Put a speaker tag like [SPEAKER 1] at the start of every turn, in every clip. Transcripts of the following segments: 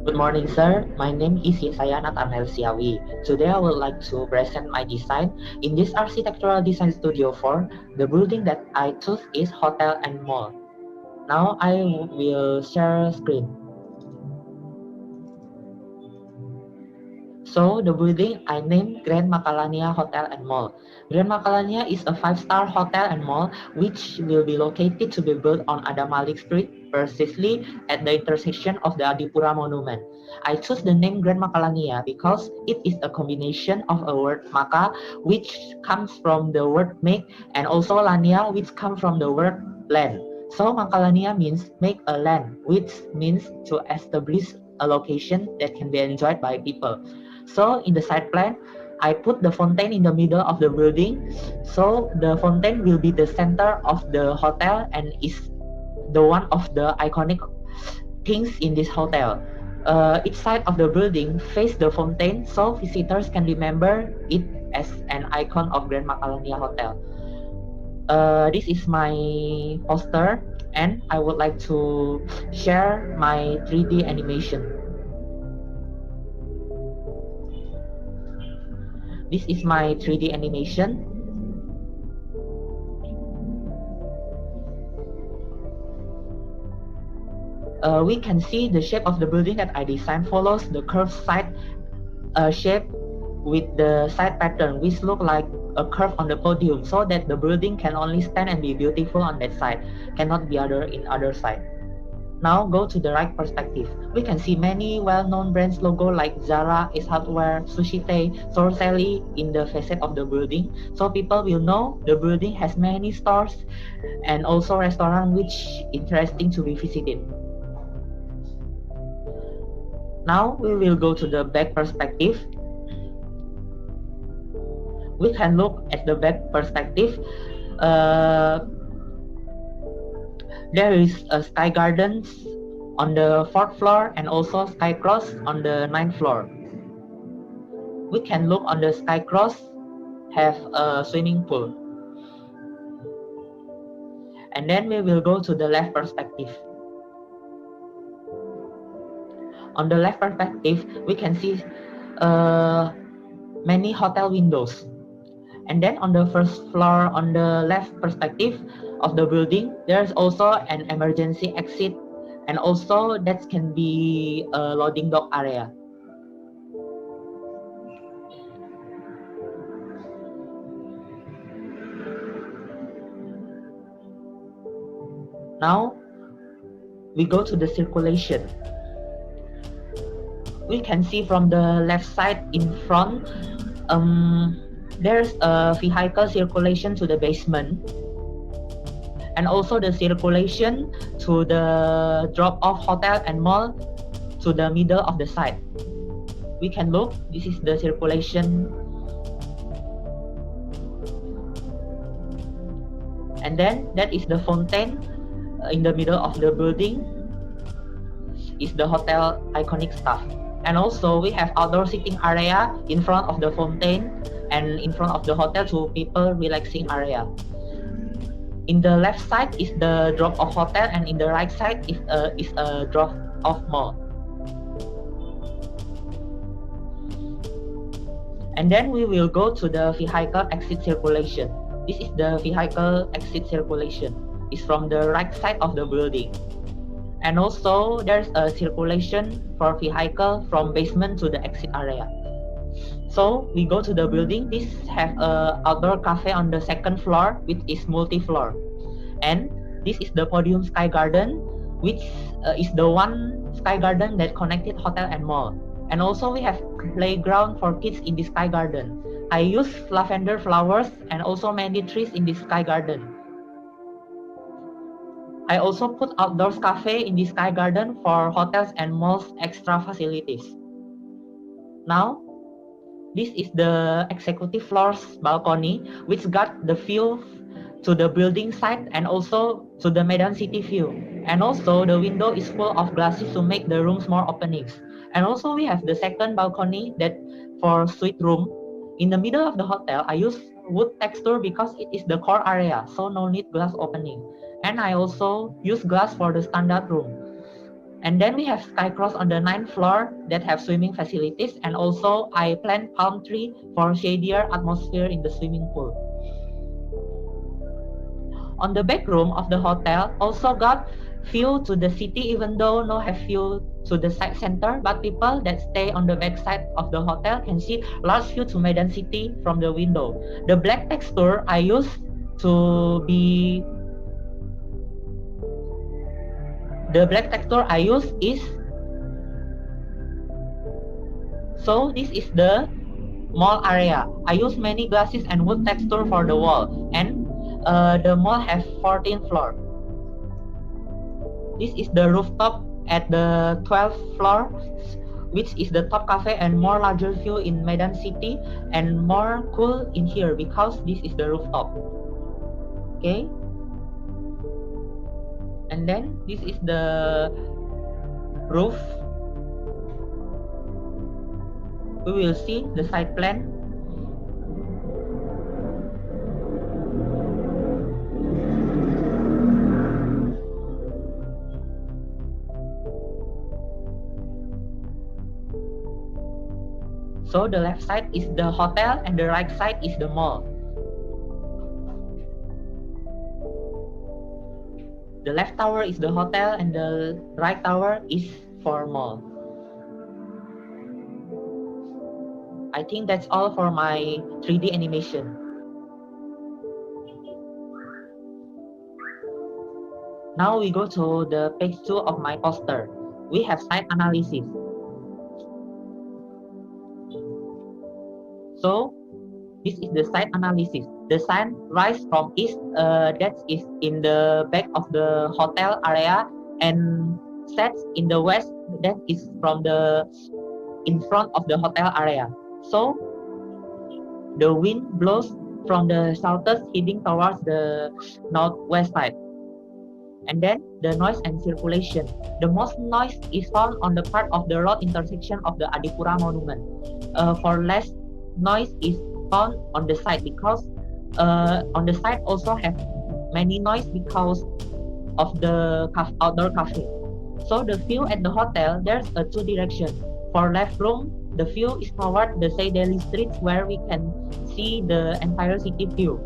[SPEAKER 1] Good morning, sir. My name is Yesayanat Anelsiawi. Today, I would like to present my design. In this architectural design studio 4, the building that I chose is hotel and mall. Now, I will share screen. So, the building I named Grand Macalania Hotel and Mall. Grand Macalania is a five-star hotel and mall which will be located to be built on Adam Malik Street, precisely at the intersection of the Adipura Monument. I chose the name Grand Macalania because it is a combination of a word Maka, which comes from the word make, and also Lania, which comes from the word land. So Macalania means make a land, which means to establish a location that can be enjoyed by people. So in the side plan, I put the fountain in the middle of the building. So the fountain will be the center of the hotel and is the one of the iconic things in this hotel. Each side of the building face the fountain so visitors can remember it as an icon of Grand Macalania Hotel. This is my poster and I would like to share my 3D animation. This is my 3D animation. We can see the shape of the building that I designed follows the curved side shape with the side pattern, which look like a curve on the podium, so that the building can only stand and be beautiful on that side, cannot be other in other side. Now go to the right perspective. We can see many well-known brands logo like Zara, Ace Hardware, Sushite, Sorcelli in the facade of the building, so people will know the building has many stores and also restaurant which interesting to be visited. Now we will go to the back perspective. We can look at the back perspective. Uh, there is a sky gardens on the fourth floor and also sky cross on the ninth floor. We can look on the sky cross, have a swimming pool. And then we will go to the left perspective. On the left perspective, we can see many hotel windows. And then on the first floor, on the left perspective of the building, there's also an emergency exit, and also that can be a loading dock area. Now we go to the circulation. We can see from the left side in front, there's a vehicle circulation to the basement, and also the circulation to the drop-off hotel and mall to the middle of the site. We can look, this is the circulation. And then that is the fountain in the middle of the building is the hotel iconic stuff. And also we have outdoor sitting area in front of the fountain and in front of the hotel to people relaxing area. In the left side is the drop-off hotel and in the right side is a drop-off mall. And then we will go to the vehicle exit circulation. This is the vehicle exit circulation. It's from the right side of the building. And also there's a circulation for vehicle from basement to the exit area. So we go to the building. This have a outdoor cafe on the second floor, which is multi-floor. And this is the podium sky garden, which is the one sky garden that connected hotel and mall. And also we have playground for kids in the sky garden. I use lavender flowers and also many trees in the sky garden. I also put outdoors cafe in the sky garden for hotels and malls extra facilities. Now, this is the executive floor's balcony, which got the view to the building site and also to the Medan City view. And also the window is full of glasses to make the rooms more openings. And also we have the second balcony that for suite room. In the middle of the hotel, I use wood texture because it is the core area, so no need glass opening. And I also use glass for the standard room. And then we have Skycross on the 9th floor that have swimming facilities, and also I plant palm tree for shadier atmosphere in the swimming pool. On the back room of the hotel also got view to the city, even though no have view to the site center, but people that stay on the back side of the hotel can see large view to Medan city from the window. The black texture I use to be the black texture I use is, so this is the mall area. I use many glasses and wood texture for the wall, and the mall have 14 floor. This is the rooftop at the 12th floor, which is the top cafe and more larger view in Medan city, and more cool in here because this is the rooftop. Okay, and then this is the roof. We will see the side plan. So the left side is the hotel and the right side is the mall. The left tower is the hotel and the right tower is for mall. I think that's all for my 3D animation. Now we go to the page 2 of my poster. We have site analysis. So this is the site analysis. The sun rise from east, that is in the back of the hotel area, and sets in the west, that is from the in front of the hotel area. So the wind blows from the southeast heading towards the northwest side. And then the noise and circulation. The most noise is found on the part of the road intersection of the Adipura Monument. For less noise is found on the side, because on the side also have many noise because of the outdoor cafe. So the view at the hotel, there's a two direction. For left room, the view is toward the Saydeli streets, where we can see the entire city view.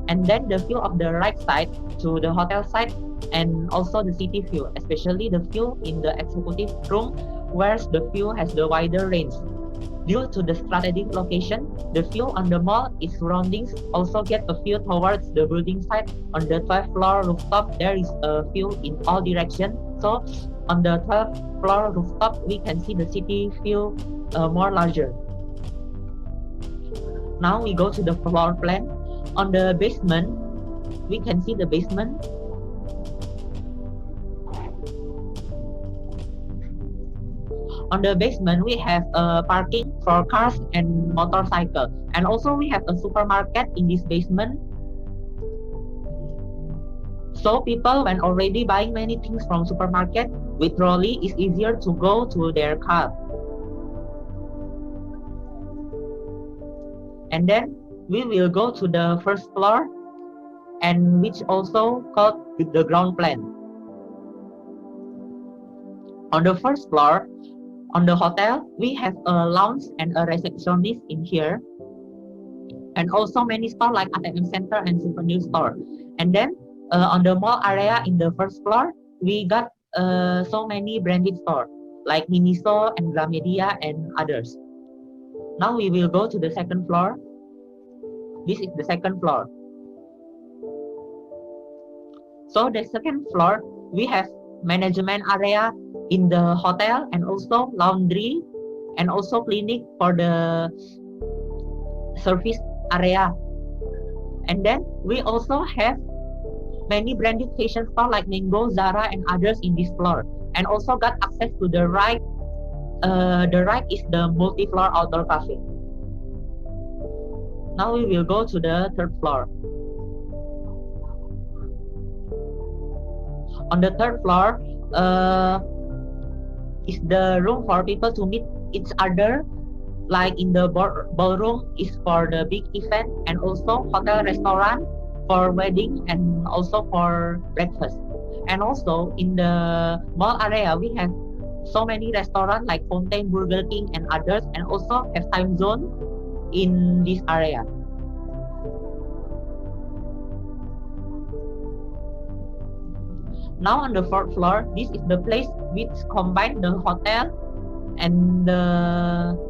[SPEAKER 1] And then the view of the right side to the hotel side, and also the city view, especially the view in the executive room, where the view has the wider range. Due to the strategic location, the view on the mall is surroundings also get a view towards the building side. On the 12th floor rooftop, there is a view in all directions. So on the 12th floor rooftop, we can see the city view more larger. Now we go to the floor plan. On the basement, we can see the basement. On the basement, we have parking for cars and motorcycle, and also we have a supermarket in this basement. So people, when already buying many things from supermarket, with trolley, it's easier to go to their car. And then we will go to the first floor, and which also called the ground plan. On the first floor, on the hotel, we have a lounge and a receptionist in here, and also many stores like ATM center and souvenir store. And then on the mall area in the first floor, we got so many branded stores like Miniso and Gramedia and others. Now we will go to the second floor. This is the second floor. So the second floor, we have management area in the hotel, and also laundry, and also clinic for the service area. And then we also have many branded fashion stores like Mango, Zara, and others in this floor. And also got access to the right. The right is the multi-floor outdoor cafe. Now we will go to the third floor. On the third floor, is the room for people to meet each other, like in the ballroom is for the big event, and also hotel restaurant for wedding, and also for breakfast. And also in the mall area, we have so many restaurants like Fontaine, Burger King, and others, and also have time zone in this area. Now on the fourth floor, this is the place which combine the hotel and the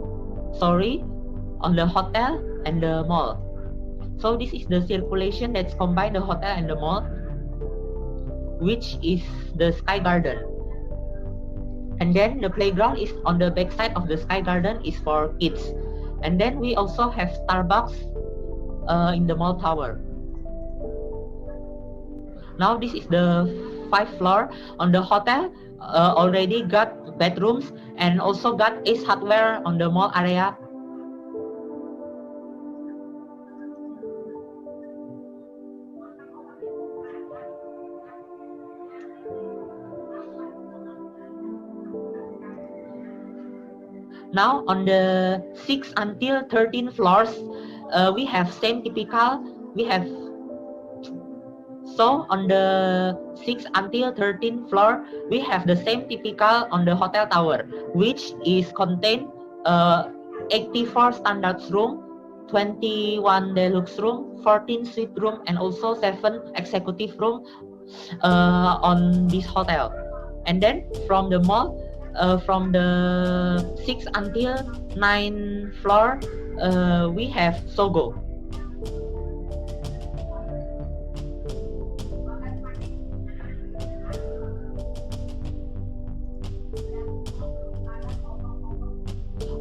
[SPEAKER 1] on the hotel and the mall. So this is the circulation that's combine the hotel and the mall, which is the Sky Garden. And then the playground is on the back side of the Sky Garden is for kids. And then we also have Starbucks in the mall tower. Now this is the 5th floor. On the hotel already got bedrooms and also got Ace Hardware on the mall area. Now on the 6th until 13th floors, we have same typical. So on the 6th until 13th floor, we have the same typical on the hotel tower, which is contain 84 standard room, 21 deluxe room, 14 suite room, and also 7 executive room on this hotel. And then from the mall, from the 6th until 9th floor, we have Sogo.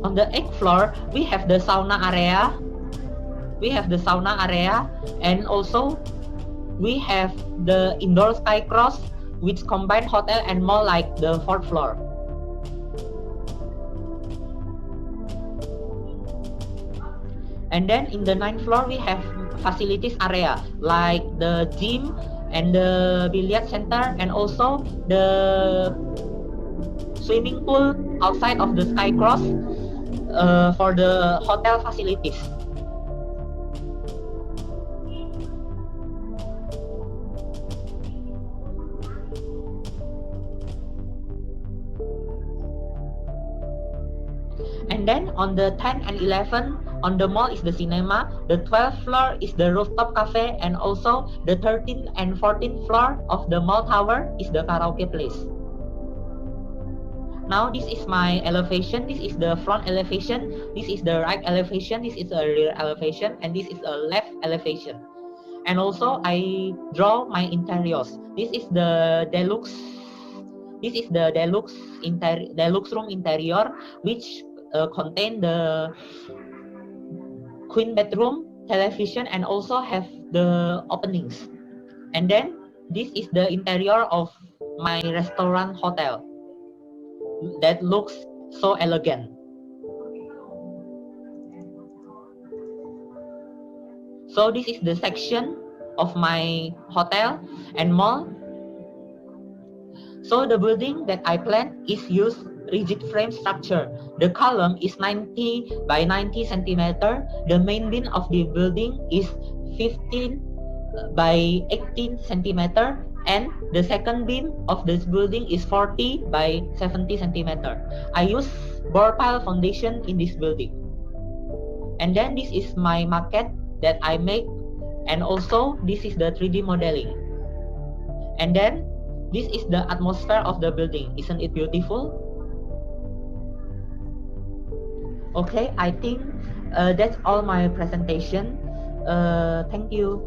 [SPEAKER 1] On the 8th floor, we have the sauna area. And also we have the indoor sky cross, which combine hotel and mall like the 4th floor. And then in the 9th floor, we have facilities area like the gym and the billiard center and also the swimming pool outside of the sky cross for the hotel facilities. And then on the 10th and 11th, on the mall is the cinema, the 12th floor is the rooftop cafe, and also the 13th and 14th floor of the mall tower is the karaoke place. Now this is my elevation. This is the front elevation, this is the right elevation, this is a rear elevation, and this is a left elevation. And also I draw my interiors. This is the deluxe room interior, which contain the queen bedroom, television, and also have the openings. And then this is the interior of my restaurant hotel that looks so elegant. So this is the section of my hotel and mall. So the building that I plan is use rigid frame structure. The column is 90 by 90 centimeter. The main beam of the building is 15 by 18 centimeter, and the second beam of this building is 40 by 70 centimeter. I use bore pile foundation in this building. And then this is my maquette that I make, and also this is the 3D modeling. And then this is the atmosphere of the building. Isn't it beautiful? Okay, I think that's all my presentation. Thank you.